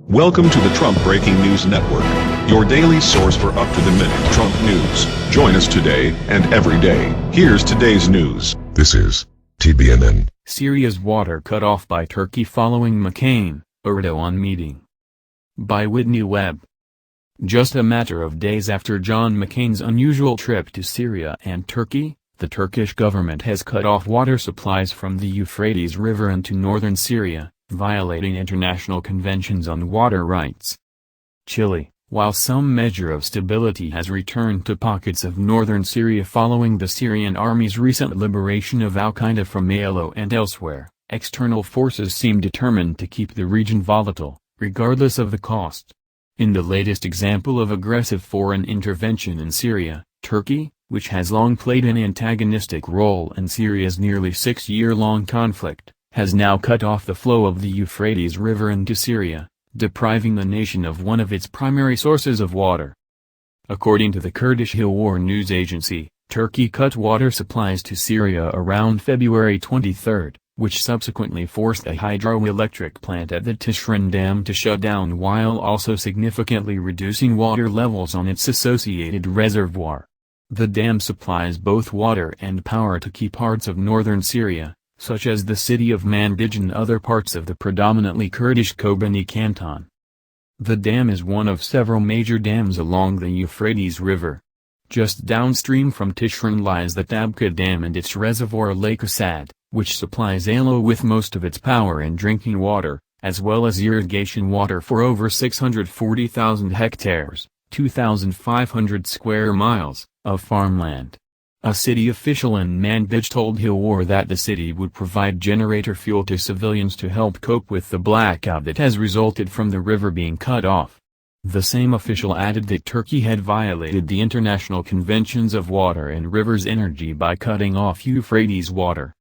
Welcome to the Trump Breaking News Network, your daily source for up-to-the-minute Trump news. Join us today and every day. Here's today's news. This is TBNN. Syria's water cut off by Turkey following McCain, Erdogan meeting. By Whitney Webb. Just a matter of days after John McCain's unusual trip to Syria and Turkey, the Turkish government has cut off water supplies from the Euphrates River into northern Syria, violating international conventions on water rights. CHILE, while some measure of stability has returned to pockets of northern Syria following the Syrian Army's recent liberation of al-Qaeda from Aleppo and elsewhere, external forces seem determined to keep the region volatile, regardless of the cost. In the latest example of aggressive foreign intervention in Syria, Turkey, which has long played an antagonistic role in Syria's nearly 6-year-long conflict, has now cut off the flow of the Euphrates River into Syria, depriving the nation of one of its primary sources of water. According to the Kurdish Hill War news agency, Turkey cut water supplies to Syria around February 23, which subsequently forced a hydroelectric plant at the Tishrin Dam to shut down while also significantly reducing water levels on its associated reservoir. The dam supplies both water and power to key parts of northern Syria, such as the city of Manbij and other parts of the predominantly Kurdish Kobani canton. The dam is one of several major dams along the Euphrates River. Just downstream from Tishrin lies the Tabqa Dam and its reservoir Lake Assad, which supplies Aleppo with most of its power and drinking water, as well as irrigation water for over 640,000 hectares, 2,500 square miles, of farmland. A city official in Manbij told Hill War that the city would provide generator fuel to civilians to help cope with the blackout that has resulted from the river being cut off. The same official added that Turkey had violated the international conventions of water and rivers energy by cutting off Euphrates water.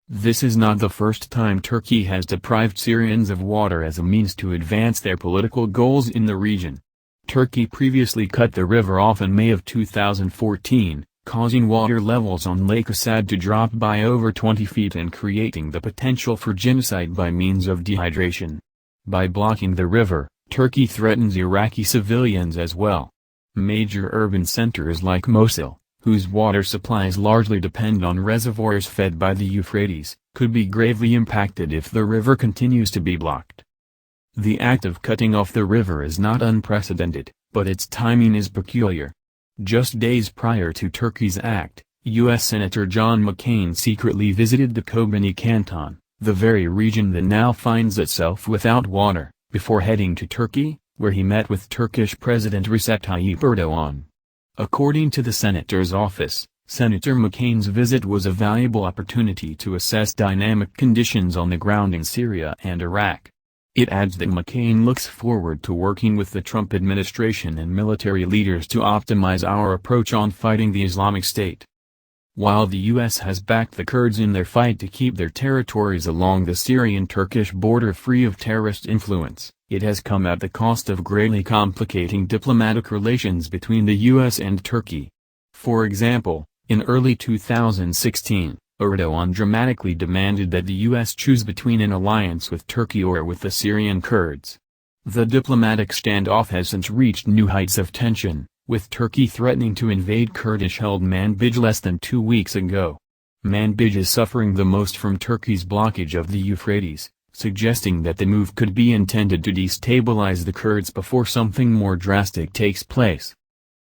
This is not the first time Turkey has deprived Syrians of water as a means to advance their political goals in the region. Turkey previously cut the river off in May of 2014. Causing water levels on Lake Assad to drop by over 20 feet and creating the potential for genocide by means of dehydration. By blocking the river, Turkey threatens Iraqi civilians as well. Major urban centers like Mosul, whose water supplies largely depend on reservoirs fed by the Euphrates, could be gravely impacted if the river continues to be blocked. The act of cutting off the river is not unprecedented, but its timing is peculiar. Just days prior to Turkey's act, U.S. Senator John McCain secretly visited the Kobani Canton, the very region that now finds itself without water, before heading to Turkey, where he met with Turkish President Recep Tayyip Erdogan. According to the senator's office, Senator McCain's visit was a valuable opportunity to assess dynamic conditions on the ground in Syria and Iraq. It adds that McCain looks forward to working with the Trump administration and military leaders to optimize our approach on fighting the Islamic State. While the U.S. has backed the Kurds in their fight to keep their territories along the Syrian-Turkish border free of terrorist influence, it has come at the cost of greatly complicating diplomatic relations between the U.S. and Turkey. For example, in early 2016, Erdogan dramatically demanded that the U.S. choose between an alliance with Turkey or with the Syrian Kurds. The diplomatic standoff has since reached new heights of tension, with Turkey threatening to invade Kurdish-held Manbij less than 2 weeks ago. Manbij is suffering the most from Turkey's blockage of the Euphrates, suggesting that the move could be intended to destabilize the Kurds before something more drastic takes place.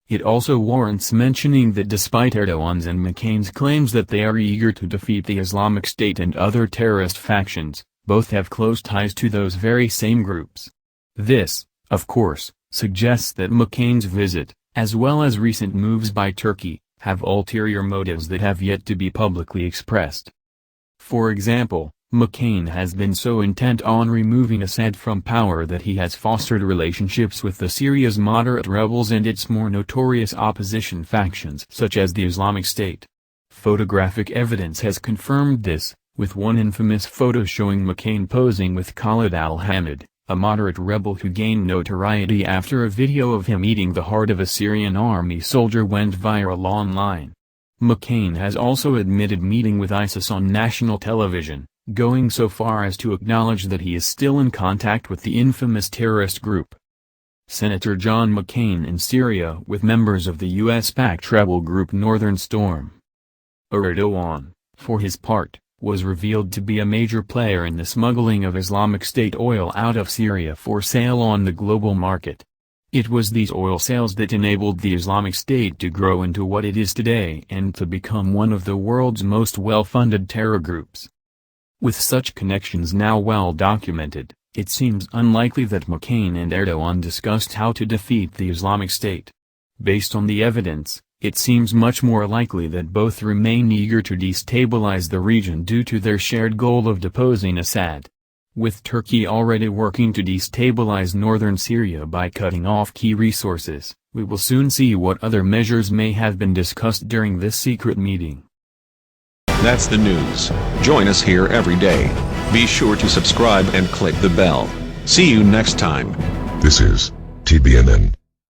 It also warrants mentioning that despite Erdogan's and McCain's claims that they are eager to defeat the Islamic State and other terrorist factions, both have close ties to those very same groups. This, of course, suggests that McCain's visit, as well as recent moves by Turkey, have ulterior motives that have yet to be publicly expressed. For example, McCain has been so intent on removing Assad from power that he has fostered relationships with the Syria's moderate rebels and its more notorious opposition factions such as the Islamic State. Photographic evidence has confirmed this, with one infamous photo showing McCain posing with Khalid al-Hamid, a moderate rebel who gained notoriety after a video of him eating the heart of a Syrian army soldier went viral online. McCain has also admitted meeting with ISIS on national television, going so far as to acknowledge that he is still in contact with the infamous terrorist group. Senator John McCain in Syria with members of the US-backed rebel group Northern Storm. Erdogan, for his part, was revealed to be a major player in the smuggling of Islamic State oil out of Syria for sale on the global market. It was these oil sales that enabled the Islamic State to grow into what it is today and to become one of the world's most well-funded terror groups. With such connections now well documented, it seems unlikely that McCain and Erdogan discussed how to defeat the Islamic State. Based on the evidence, it seems much more likely that both remain eager to destabilize the region due to their shared goal of deposing Assad. With Turkey already working to destabilize northern Syria by cutting off key resources, we will soon see what other measures may have been discussed during this secret meeting. That's the news. Join us here every day. Be sure to subscribe and click the bell. See you next time. This is TBNN.